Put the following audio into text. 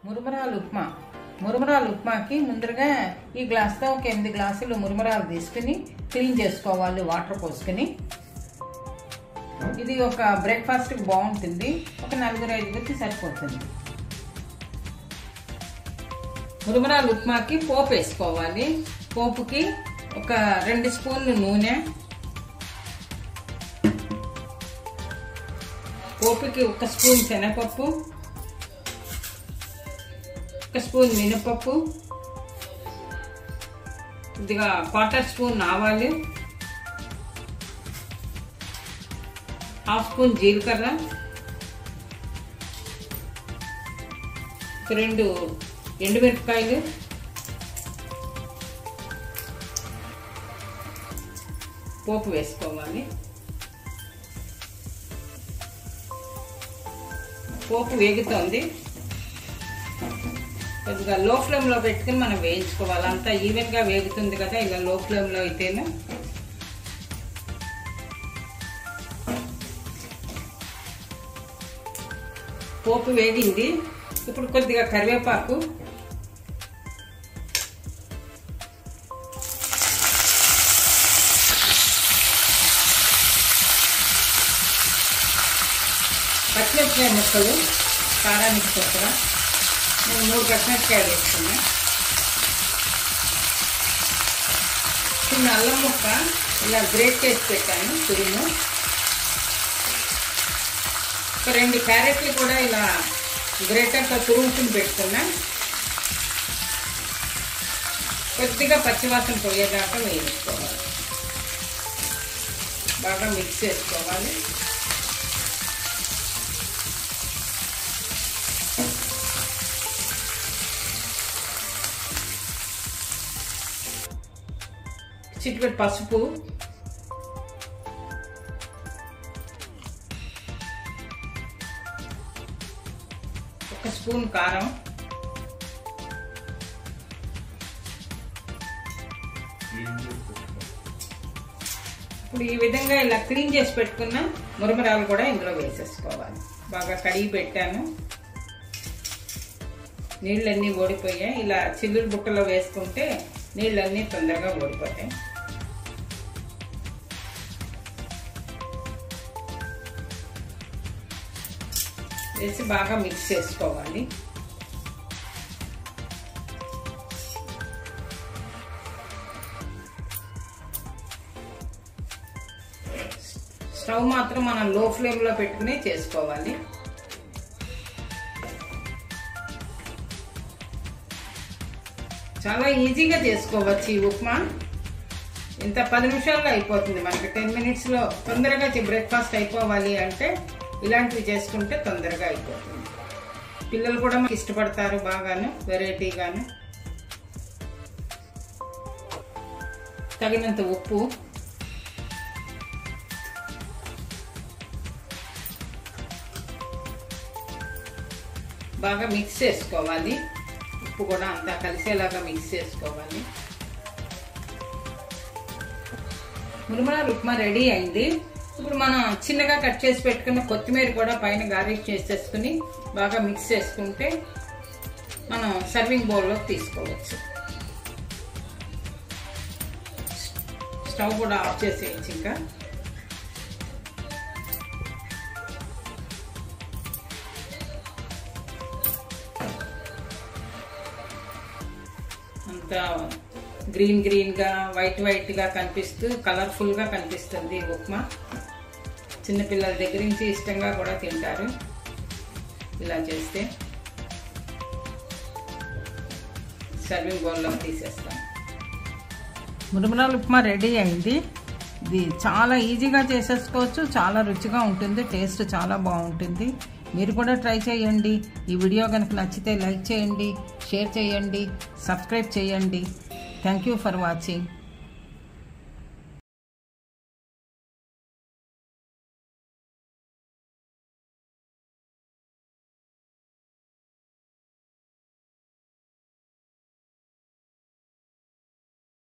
మురుమురాలు ఉప్మా. మురుమురాలు ఉప్మాకి ముందుగా ఈ గ్లాస్తో ఒక 8 గ్లాసులు మురుమురాలు తీసుకుని క్లీన్ చేసుకోవాలి వాటర్ పోసుకుని. ఇది ఒక బ్రేక్ఫాస్ట్కి బాగుంటుంది, ఒక 4-5 సరిపోతుంది. మురుమురాలు ఉప్మాకి పోపు వేసుకోవాలి. పోపుకి ఒక 2 స్పూన్లు నూనె, పోపుకి 1 స్పూన్ శనగపప్పు, 1 స్పూన్ మినపప్పు, కొద్దిగా 1/4 స్పూన్ ఆవాలు, 1/2 స్పూన్ జీలకర్ర, 2 ఎండుమిరపకాయలు, పోపు వేసుకోవాలి. పోపు వేగుతోంది, కొద్దిగా లో ఫ్లేమ్లో పెట్టుకుని మనం వేయించుకోవాలి. అంతా ఈవెన్గా వేగుతుంది కదా, ఇలా లో ఫ్లేమ్లో అయితేనే. పోపు వేగింది. ఇప్పుడు కొద్దిగా కరివేపాకు, పచ్చిమిరపకాయ ముక్కలు కారానికి చొక్కగా నేను 3 పచ్చిమిరపకాయలు వేసుకున్నా. చిన్న అల్లం ముక్క ఇలా గ్రేట్ చేసి పెట్టాను తురుము. ఒక 2 క్యారెట్లు కూడా ఇలా గ్రేటర్తో తురుముకుని పెట్టుకున్నా. కొద్దిగా పచ్చివాసన పోయేదాకా వేయించుకోవాలి. బాగా మిక్స్ చేసుకోవాలి. చిటికెడు పసుపు, 1 స్పూన్ కారం, ఇప్పుడు ఈ విధంగా ఇలా క్లీన్ చేసి పెట్టుకున్న మురుమురాలు కూడా ఇందులో వేసేసుకోవాలి. బాగా కడిగి పెట్టాను, నీళ్ళన్నీ ఓడిపోయాయి. ఇలా చిల్లులు బుట్టలో వేసుకుంటే నీళ్ళన్నీ తొందరగా ఓడిపోతాయి. వేసి బాగా మిక్స్ చేసుకోవాలి. స్టవ్ మాత్రం మనం లో ఫ్లేమ్లో పెట్టుకుని చేసుకోవాలి. చాలా ఈజీగా చేసుకోవచ్చు ఈ ఉప్మా. ఇంత 10 నిమిషాల్లో అయిపోతుంది మనకి. 10 మినిట్స్లో తొందరగా బ్రేక్ఫాస్ట్ అయిపోవాలి అంటే ఇలాంటివి చేసుకుంటే తొందరగా అయిపోతుంది. పిల్లలు కూడా ఇష్టపడతారు బాగాను, వెరైటీగాను. తగినంత ఉప్పు, బాగా మిక్స్ చేసుకోవాలి. ఉప్పు కూడా అంతా కలిసేలాగా మిక్స్ చేసుకోవాలి. మురుమురాలు ఉప్మా రెడీ అయింది. ఇప్పుడు మనం చిన్నగా కట్ చేసి పెట్టుకున్న కొత్తిమీర కూడా పైన గార్నిష్ చేసేసుకుని బాగా మిక్స్ చేసుకుంటే మనం సర్వింగ్ బౌల్లోకి తీసుకోవచ్చు. స్టవ్ కూడా ఆఫ్ చేసేయచ్చు. ఇంకా అంతా గ్రీన్గా వైట్గా కనిపిస్తూ కలర్ఫుల్గా కనిపిస్తుంది ఉప్మా. చిన్నపిల్లల దగ్గర నుంచి ఇష్టంగా కూడా తింటారు ఇలా చేస్తే. సర్వింగ్ బౌల్లో తీసేస్తాం. మురుమురాలు ఉప్మా రెడీ అయింది. ఇది చాలా ఈజీగా చేసేసుకోవచ్చు, చాలా రుచిగా ఉంటుంది, టేస్ట్ చాలా బాగుంటుంది. మీరు కూడా ట్రై చేయండి. ఈ వీడియో కనుక నచ్చితే లైక్ చేయండి, షేర్ చేయండి, సబ్స్క్రైబ్ చేయండి. Thank you for watching.